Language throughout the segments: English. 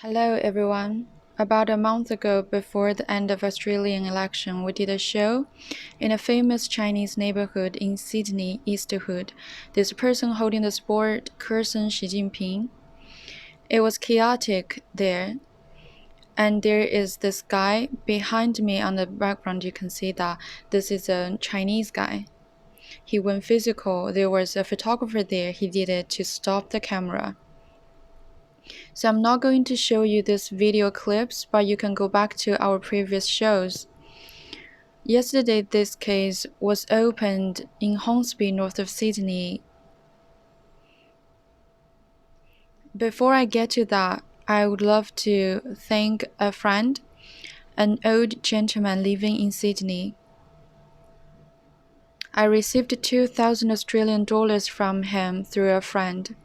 Hello everyone. About a month ago, before the end of Australian election, we did a show in a famous Chinese neighborhood in Sydney, Eastwood. This person holding the sport cursing Xi Jinping. It was chaotic there, and there is this guy behind me on the background. You can see that this is a Chinese guy. He went physical. There was a photographer there. He did it to stop the camera. So I'm not going to show you these video clips, but you can go back to our previous shows. Yesterday, this case was opened in Hornsby, north of Sydney. Before I get to that, I would love to thank a friend, an old gentleman living in Sydney. I received 2,000 Australian dollars from him through a friend.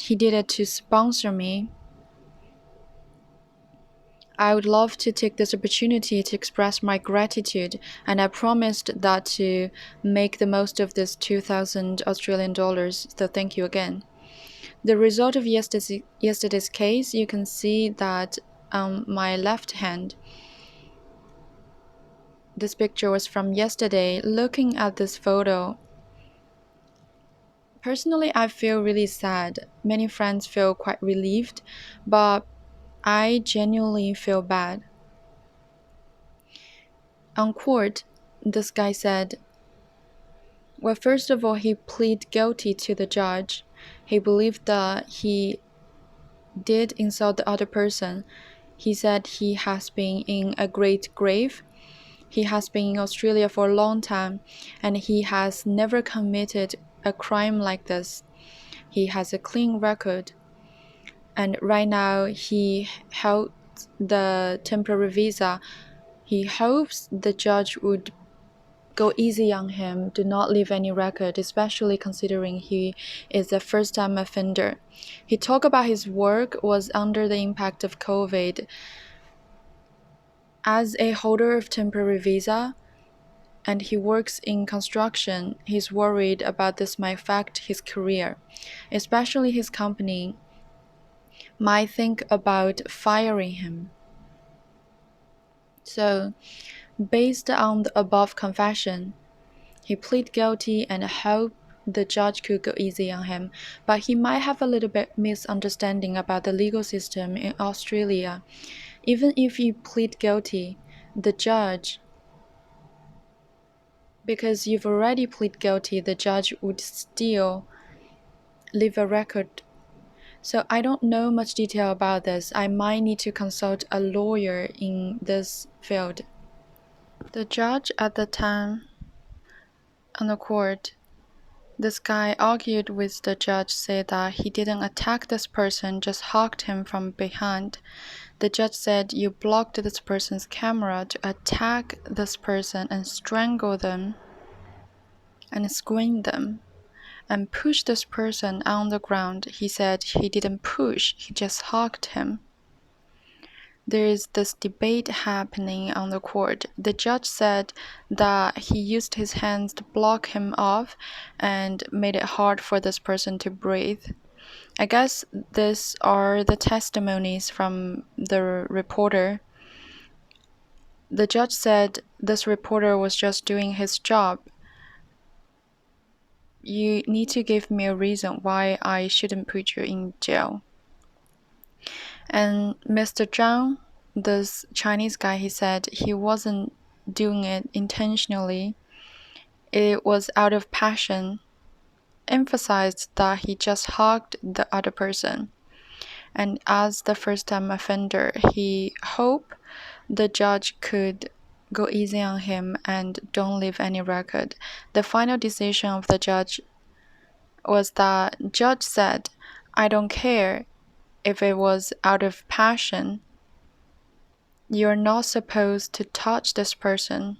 He did it to sponsor me. I would love to take this opportunity to express my gratitude, and I promised that to make the most of this 2,000 Australian dollars, so thank you again. The result of yesterday's case, you can see that on my left hand. This picture was from yesterday. Looking at this photo, personally, I feel really sad. Many friends feel quite relieved, but I genuinely feel bad. On court, this guy said, well, first of all, he pleaded guilty to the judge. He believed that he did insult the other person. He said he has been in a great grave. He has been in Australia for a long time, and he has never committed a crime like this. He has a clean record. And right now, he held the temporary visa. He hopes the judge would go easy on him, do not leave any record, especially considering he is a first-time offender. He talked about his work was under the impact of COVID. As a holder of temporary visa, and he works in construction, he's worried about this might affect his career, especially his company might think about firing him. So, based on the above confession, he pleaded guilty and hoped the judge could go easy on him, but he might have a little bit misunderstanding about the legal system in Australia. Even if you plead guilty, the judge, because you've already pleaded guilty, the judge would still leave a record. So I don't know much detail about this. I might need to consult a lawyer in this field. The judge at the time on the court, this guy argued with the judge, said that he didn't attack this person, just hugged him from behind. The judge said you blocked this person's camera to attack this person and strangle them and scream them and push this person on the ground. He said he didn't push, he just hugged him. There is this debate happening on the court. The judge said that he used his hands to block him off and made it hard for this person to breathe. I guess these are the testimonies from the reporter. The judge said this reporter was just doing his job. You need to give me a reason why I shouldn't put you in jail. And Mr. Zhang, this Chinese guy, he said he wasn't doing it intentionally. It was out of passion. Emphasized that he just hugged the other person. And as the first-time offender, he hoped the judge could go easy on him and don't leave any record. The final decision of the judge was that judge said, I don't care if it was out of passion. You're not supposed to touch this person,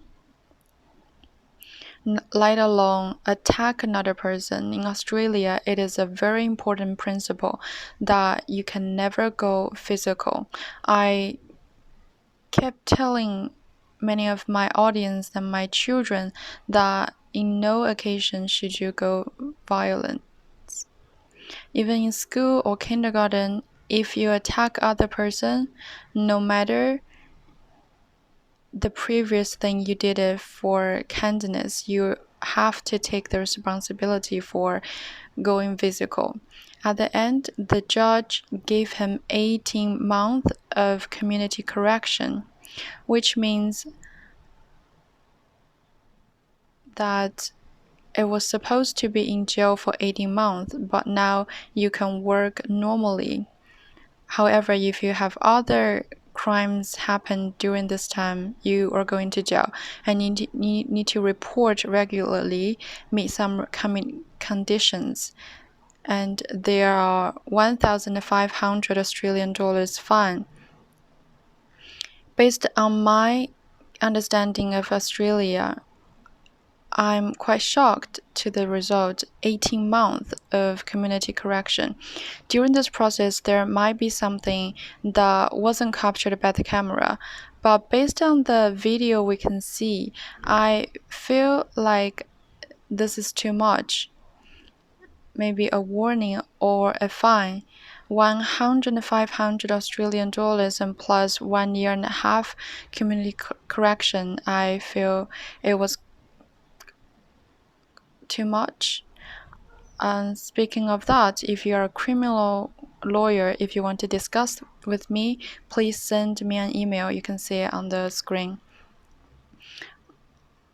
let alone attack another person. In Australia, it is a very important principle that you can never go physical. I kept telling many of my audience and my children that in no occasion should you go violent. Even in school or kindergarten, if you attack other person, no matter the previous thing you did it for kindness, you have to take the responsibility for going physical. At the end, the judge gave him 18 months of community correction, which means that it was supposed to be in jail for 18 months, but now you can work normally. However, if you have other crimes happen during this time, you are going to jail and you need to report regularly, meet some conditions, and there are 1,500 Australian dollars fine. Based on my understanding of Australia, I'm quite shocked to the result, 18 months of community correction. During this process, there might be something that wasn't captured by the camera, but based on the video we can see, I feel like this is too much. Maybe a warning or a fine. 1,500 Australian dollars and plus 1.5 years community correction. I feel it was too much. And speaking of that, if you're a criminal lawyer, if you want to discuss with me, please send me an email. You can see it on the screen.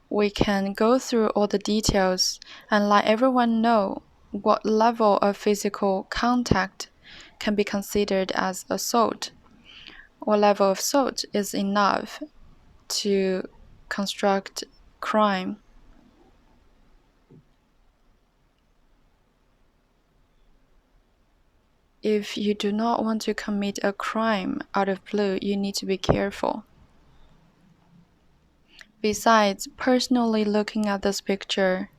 We can go through all the details and let everyone know what level of physical contact can be considered as assault. What level of assault is enough to construct crime. If you do not want to commit a crime out of blue, you need to be careful. Besides, personally looking at this picture,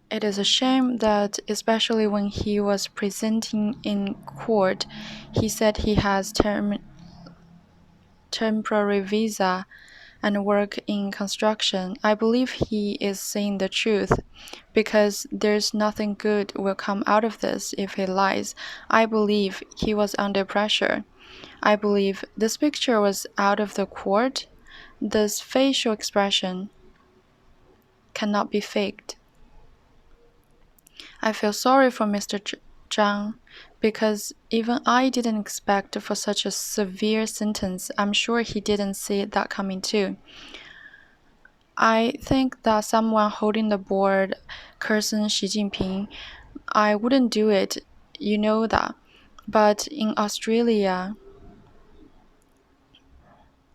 it is a shame that, especially when he was presenting in court, he said he has temporary visa and work in construction. I believe he is saying the truth because there's nothing good will come out of this if he lies. I believe he was under pressure. I believe this picture was out of the court. This facial expression cannot be faked. I feel sorry for Mr. Zhang because even I didn't expect for such a severe sentence. I'm sure he didn't see that coming too. I think that someone holding the board cursing Xi Jinping, I wouldn't do it, you know that. But in Australia,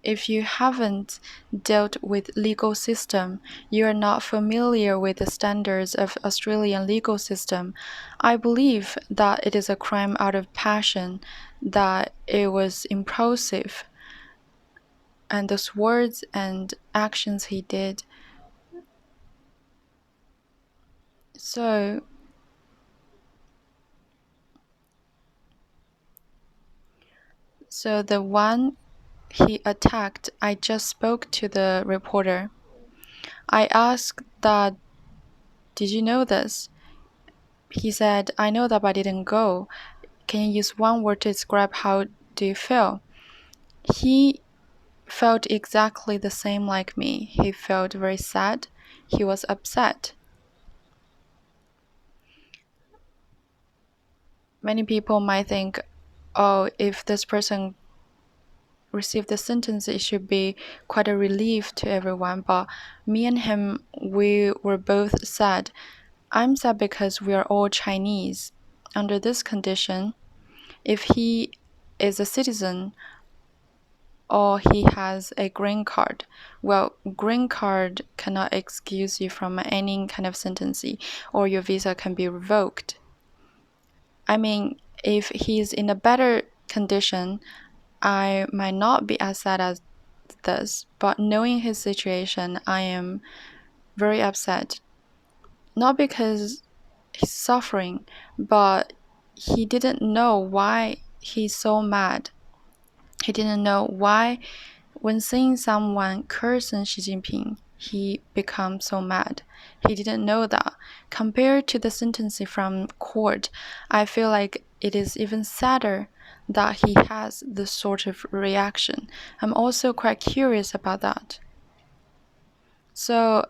if you haven't dealt with legal system, you are not familiar with the standards of Australian legal system, I believe that it is a crime out of passion, that it was impulsive, and those words and actions he did. So the one he attacked, I just spoke to the reporter. I asked that, did you know this? He said, I know that but I didn't go. Can you use one word to describe how do you feel? He felt exactly the same like me. He felt very sad. He was upset. Many people might think, oh, if this person received the sentence, it should be quite a relief to everyone. But me and him, we were both sad. I'm sad because we are all Chinese. Under this condition, if he is a citizen or he has a green card, well, green card cannot excuse you from any kind of sentence or your visa can be revoked. I mean, if he's in a better condition, I might not be as sad as this, but knowing his situation, I am very upset. Not because he's suffering, but he didn't know why he's so mad. He didn't know why, when seeing someone cursing Xi Jinping, he become so mad. He didn't know that. Compared to the sentencing from court, I feel like it is even sadder that he has this sort of reaction. I'm also quite curious about that. So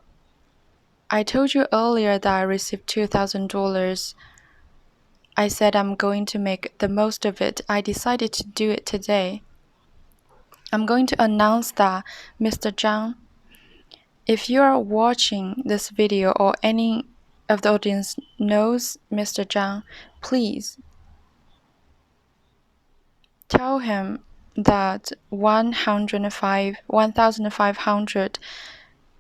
I told you earlier that I received $2,000. I said I'm going to make the most of it. I decided to do it today. I'm going to announce that Mr. Zhang, if you are watching this video or any of the audience knows Mr. Zhang, please tell him that 1,500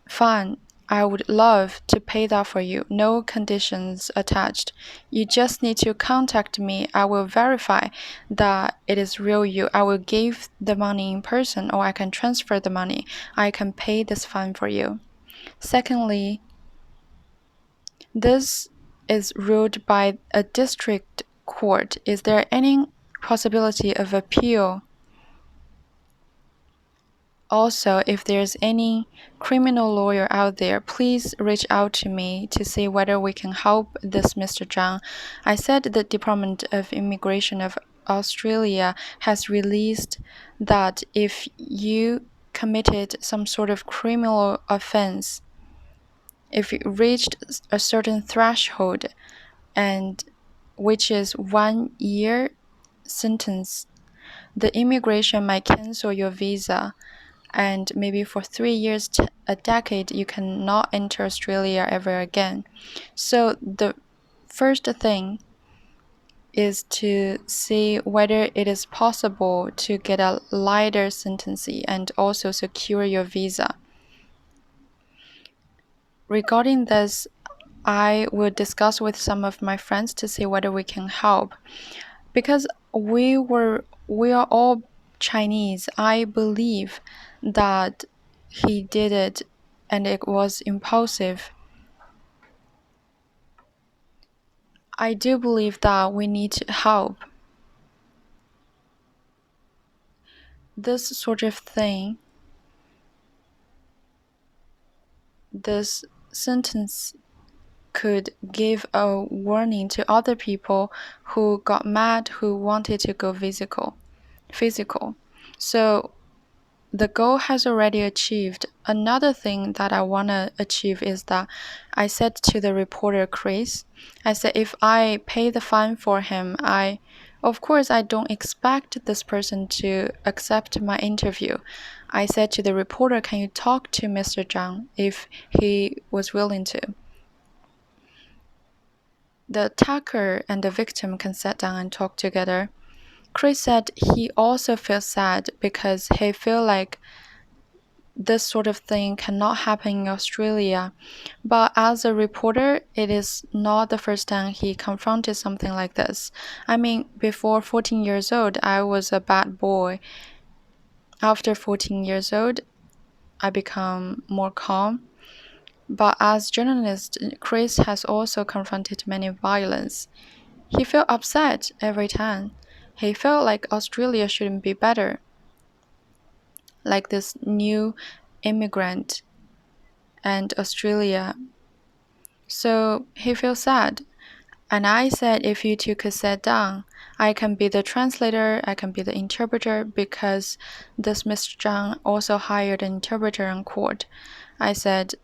fine. I would love to pay that for you. No conditions attached. You just need to contact me. I will verify that it is real you. I will give the money in person, or I can transfer the money. I can pay this fine for you. Secondly, this is ruled by a district court. Is there any possibility of appeal? Also, if there's any criminal lawyer out there, please reach out to me to see whether we can help this Mr. Zhang. I said the Department of Immigration of Australia has released that if you committed some sort of criminal offense, if you reached a certain threshold, and which is 1 year sentence, the immigration might cancel your visa, and maybe for 3 years to a decade you cannot enter Australia ever again. So the first thing is to see whether it is possible to get a lighter sentence and also secure your visa. Regarding this, I will discuss with some of my friends to see whether we can help. Because we are all Chinese, I believe that he did it and it was impulsive. I do believe that we need help. This sort of thing, this sentence could give a warning to other people who got mad, who wanted to go physical. So the goal has already achieved. Another thing that I want to achieve is that I said to the reporter Chris, I said if I pay the fine for him, of course I don't expect this person to accept my interview. I said to the reporter, can you talk to Mr. Zhang if he was willing to? The attacker and the victim can sit down and talk together. Chris said he also feels sad because he feels like this sort of thing cannot happen in Australia. But as a reporter, it is not the first time he confronted something like this. I mean, before 14 years old, I was a bad boy. After 14 years old, I become more calm. But as journalist, Chris has also confronted many violence. He felt upset every time. He felt like Australia shouldn't be better. Like this new immigrant and Australia. So he feels sad. And I said, if you two could sit down, I can be the translator, I can be the interpreter, because this Mr. Zhang also hired an interpreter in court. I said,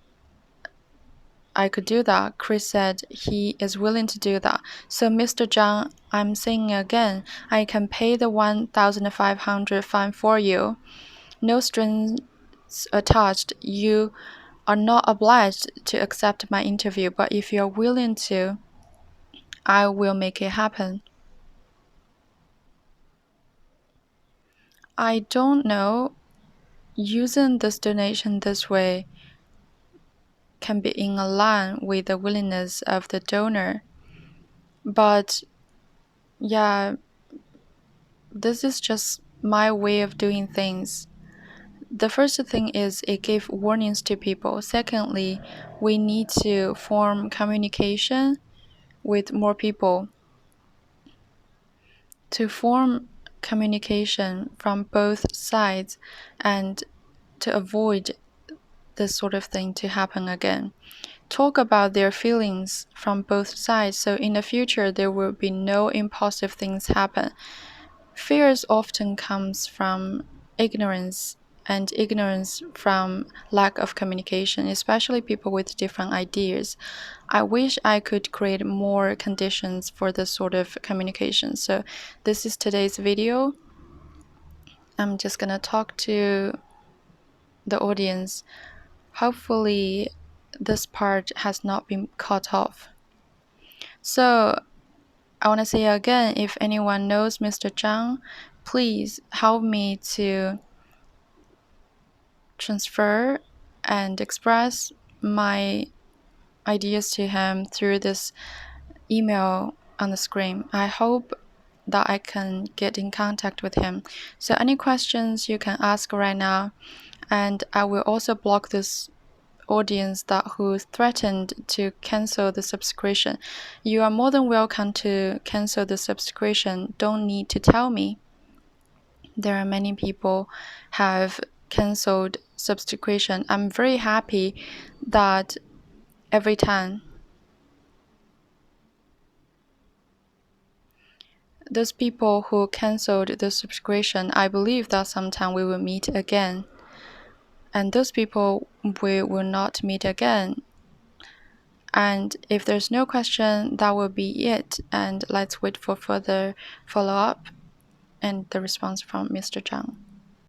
I could do that. Chris said he is willing to do that. So Mr. Zhang, I'm saying again, I can pay the 1,500 fine for you. No strings attached. You are not obliged to accept my interview, but if you're willing to, I will make it happen. I don't know, using this donation this way can be in line with the willingness of the donor. But yeah, this is just my way of doing things. The first thing is it gave warnings to people. Secondly, we need to form communication with more people. To form communication from both sides and to avoid this sort of thing to happen again. Talk about their feelings from both sides, so in the future there will be no impulsive things happen. Fears often comes from ignorance, and ignorance from lack of communication, especially people with different ideas. I wish I could create more conditions for this sort of communication. So this is today's video. I'm just gonna talk to the audience. Hopefully this part has not been cut off. So I want to say again, if anyone knows Mr. Zhang, please help me to transfer and express my ideas to him through this email on the screen. I hope that I can get in contact with him. So any questions you can ask right now, and I will also block this audience that who threatened to cancel the subscription. You are more than welcome to cancel the subscription. Don't need to tell me. There are many people have cancelled subscription. I'm very happy that every time those people who cancelled the subscription, I believe that sometime we will meet again. And those people we will not meet again. And if there's no question, that will be it. And let's wait for further follow-up and the response from Mr. Zhang.